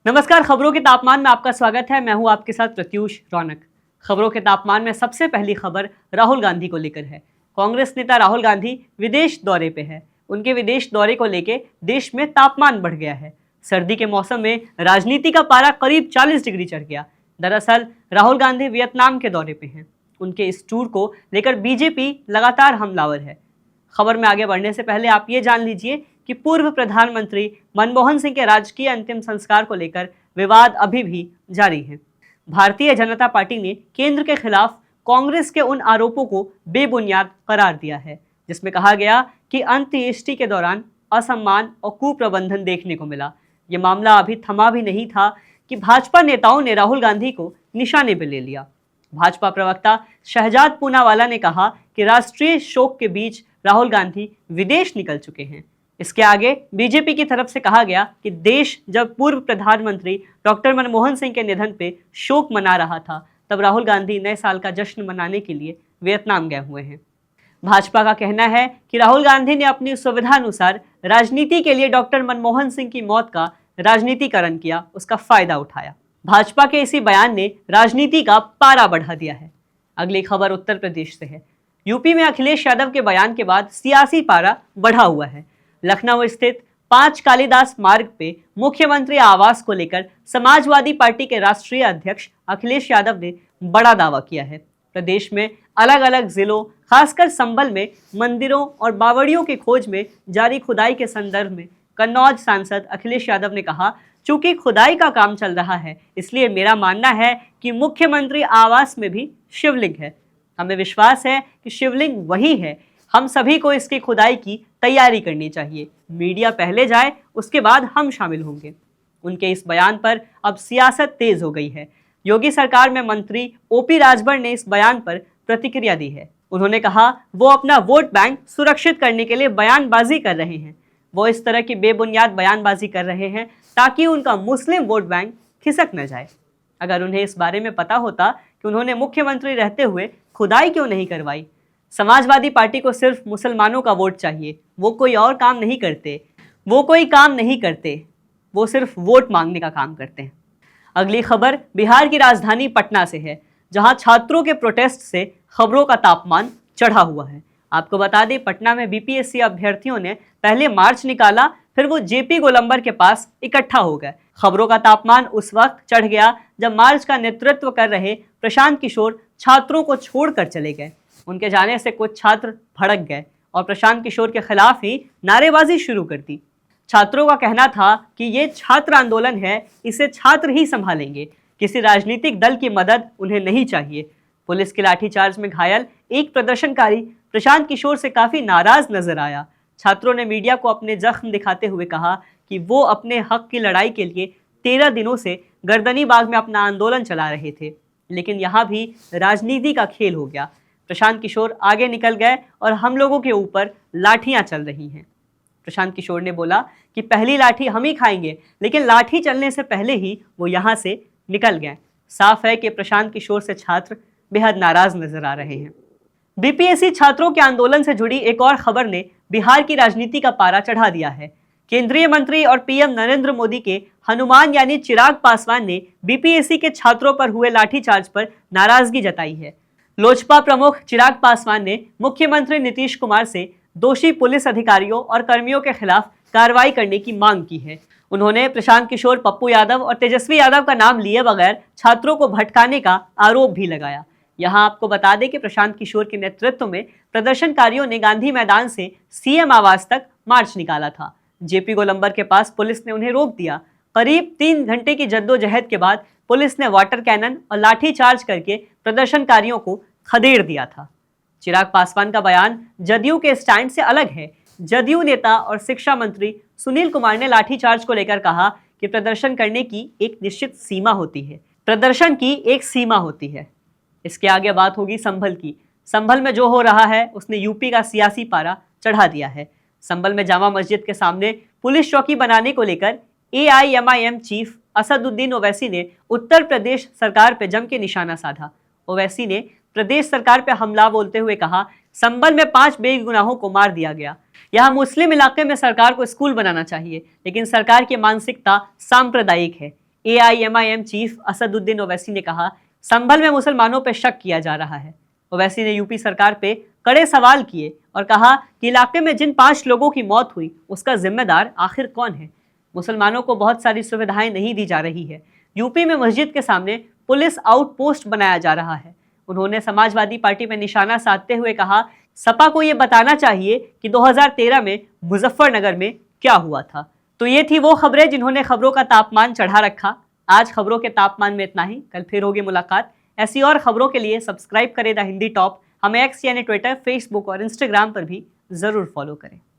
नमस्कार, खबरों के तापमान में आपका स्वागत है। मैं हूं आपके साथ प्रत्यूष रौनक। खबरों के तापमान में सबसे पहली खबर राहुल गांधी को लेकर है। कांग्रेस नेता राहुल गांधी विदेश दौरे पे है। उनके विदेश दौरे को लेकर देश में तापमान बढ़ गया है। सर्दी के मौसम में राजनीति का पारा करीब 40 डिग्री चढ़ गया। दरअसल राहुल गांधी वियतनाम के दौरे पे हैं। उनके इस टूर को लेकर बीजेपी लगातार हमलावर है। खबर में आगे बढ़ने से पहले आप ये जान लीजिए कि पूर्व प्रधानमंत्री मनमोहन सिंह के राजकीय अंतिम संस्कार को लेकर विवाद अभी भी जारी है। भारतीय जनता पार्टी ने केंद्र के खिलाफ कांग्रेस के उन आरोपों को बेबुनियाद करार दिया है जिसमें कहा गया कि अंत्येष्टि के दौरान असम्मान और कुप्रबंधन देखने को मिला। ये मामला अभी थमा भी नहीं था कि भाजपा नेताओं ने राहुल गांधी को निशाने पर ले लिया। भाजपा प्रवक्ता शहजाद पूनावाला ने कहा कि राष्ट्रीय शोक के बीच राहुल गांधी विदेश निकल चुके हैं। इसके आगे बीजेपी की तरफ से कहा गया कि देश जब पूर्व प्रधानमंत्री डॉक्टर मनमोहन सिंह के निधन पे शोक मना रहा था, तब राहुल गांधी नए साल का जश्न मनाने के लिए वियतनाम गए हुए हैं। भाजपा का कहना है कि राहुल गांधी ने अपनी सुविधानुसार राजनीति के लिए डॉक्टर मनमोहन सिंह की मौत का राजनीतिकरण किया, उसका फायदा उठाया। भाजपा के इसी बयान ने राजनीति का पारा बढ़ा दिया है। अगली खबर उत्तर प्रदेश से है। यूपी में अखिलेश यादव के बयान के बाद सियासी पारा बढ़ा हुआ है। लखनऊ स्थित 5 कालीदास मार्ग पे मुख्यमंत्री आवास को लेकर समाजवादी पार्टी के राष्ट्रीय अध्यक्ष अखिलेश यादव ने बड़ा दावा किया है। प्रदेश में अलग अलग जिलों, खासकर संभल में मंदिरों और बावड़ियों की खोज में जारी खुदाई के संदर्भ में कन्नौज सांसद अखिलेश यादव ने कहा, चूंकि खुदाई का काम चल रहा है, इसलिए मेरा मानना है कि मुख्यमंत्री आवास में भी शिवलिंग है। हमें विश्वास है कि शिवलिंग वही है। हम सभी को इसकी खुदाई की तैयारी करनी चाहिए। मीडिया पहले जाए, उसके बाद हम शामिल होंगे। उनके इस बयान पर अब सियासत तेज हो गई है। योगी सरकार में मंत्री ओपी राजभर ने इस बयान पर प्रतिक्रिया दी है। उन्होंने कहा, वो अपना वोट बैंक सुरक्षित करने के लिए बयानबाजी कर रहे हैं। वो इस तरह की बेबुनियाद बयानबाजी कर रहे हैं ताकि उनका मुस्लिम वोट बैंक खिसक न जाए। अगर उन्हें इस बारे में पता होता कि उन्होंने मुख्यमंत्री रहते हुए खुदाई क्यों नहीं करवाई। समाजवादी पार्टी को सिर्फ मुसलमानों का वोट चाहिए, वो कोई और काम नहीं करते। वो सिर्फ वोट मांगने का काम करते हैं। अगली खबर बिहार की राजधानी पटना से है, जहां छात्रों के प्रोटेस्ट से खबरों का तापमान चढ़ा हुआ है। आपको बता दें, पटना में बीपीएससी अभ्यर्थियों ने पहले मार्च निकाला, फिर वो जेपी गोलंबर के पास इकट्ठा हो गए। खबरों का तापमान उस वक्त चढ़ गया जब मार्च का नेतृत्व कर रहे प्रशांत किशोर छात्रों को छोड़कर चले गए। उनके जाने से कुछ छात्र भड़क गए और प्रशांत किशोर के खिलाफ ही नारेबाजी शुरू कर दी। छात्रों का कहना था कि ये छात्र आंदोलन है, इसे छात्र ही संभालेंगे, किसी राजनीतिक दल की मदद उन्हें नहीं चाहिए। पुलिस के लाठीचार्ज में घायल एक प्रदर्शनकारी प्रशांत किशोर से काफी नाराज नजर आया। छात्रों ने मीडिया को अपने जख्म दिखाते हुए कहा कि वो अपने हक की लड़ाई के लिए 13 दिनों से गर्दनी बाग में अपना आंदोलन चला रहे थे, लेकिन यहाँ भी राजनीति का खेल हो गया। प्रशांत किशोर आगे निकल गए और हम लोगों के ऊपर लाठियां चल रही हैं। प्रशांत किशोर ने बोला कि पहली लाठी हम ही खाएंगे, लेकिन लाठी चलने से पहले ही वो यहाँ से निकल गए। साफ है कि प्रशांत किशोर से छात्र बेहद नाराज नजर आ रहे हैं। बीपीएससी छात्रों के आंदोलन से जुड़ी एक और खबर ने बिहार की राजनीति का पारा चढ़ा दिया है। केंद्रीय मंत्री और पीएम नरेंद्र मोदी के हनुमान यानी चिराग पासवान ने बीपीएससी के छात्रों पर हुए लाठीचार्ज पर नाराजगी जताई है। लोजपा प्रमुख चिराग पासवान ने मुख्यमंत्री नीतीश कुमार से दोषी पुलिस अधिकारियों और कर्मियों के खिलाफ कार्रवाई करने की मांग की है। उन्होंने प्रशांत किशोर, पप्पू यादव और तेजस्वी यादव का नाम लिए बगैर छात्रों को भटकाने का आरोप भी लगाया। यहां आपको बता दें कि प्रशांत किशोर के नेतृत्व में प्रदर्शनकारियों ने गांधी मैदान से सीएम आवास तक मार्च निकाला था। जेपी गोलंबर के पास पुलिस ने उन्हें रोक दिया। करीब 3 घंटे की जद्दोजहद के बाद पुलिस ने वाटर कैनन और लाठीचार्ज करके प्रदर्शनकारियों को खदेड़ दिया था। चिराग पासवान का बयान जदयू के स्टैंड से अलग है। जदयू नेता और शिक्षा मंत्री सुनील कुमार ने लाठीचार्ज को लेकर कहा कि प्रदर्शन करने की एक निश्चित सीमा होती है, प्रदर्शन की एक सीमा होती है। इसके आगे बात होगी संभल की। संभल में जो हो रहा है उसने यूपी का सियासी पारा चढ़ा दिया है। संभल में जामा मस्जिद के सामने पुलिस चौकी बनाने को लेकर एआईएमआईएम चीफ असदुद्दीन ओवैसी ने उत्तर प्रदेश सरकार पर जम के निशाना साधा। ओवैसी ने प्रदेश सरकार पर हमला बोलते हुए कहा, संभल में 5 बेगुनाहों को मार दिया गया। यहाँ मुस्लिम इलाके में सरकार को स्कूल बनाना चाहिए, लेकिन सरकार की मानसिकता सांप्रदायिक है। AIMIM चीफ असदुद्दीन ओवैसी ने कहा, संभल में मुसलमानों पर शक किया जा रहा है। ओवैसी ने यूपी सरकार पे कड़े सवाल किए और कहा कि इलाके में जिन 5 लोगों की मौत हुई उसका जिम्मेदार आखिर कौन है। मुसलमानों को बहुत सारी सुविधाएं नहीं दी जा रही है। यूपी में मस्जिद के सामने पुलिस आउटपोस्ट बनाया जा रहा है। उन्होंने समाजवादी पार्टी में निशाना साधते हुए कहा, सपा को यह बताना चाहिए कि 2013 में मुजफ्फरनगर में क्या हुआ था। तो ये थी वो खबरें जिन्होंने खबरों का तापमान चढ़ा रखा। आज खबरों के तापमान में इतना ही। कल फिर होगी मुलाकात। ऐसी और खबरों के लिए सब्सक्राइब करें द हिंदी टॉप। हमें एक्स यानी ट्विटर, फेसबुक और इंस्टाग्राम पर भी जरूर फॉलो करें।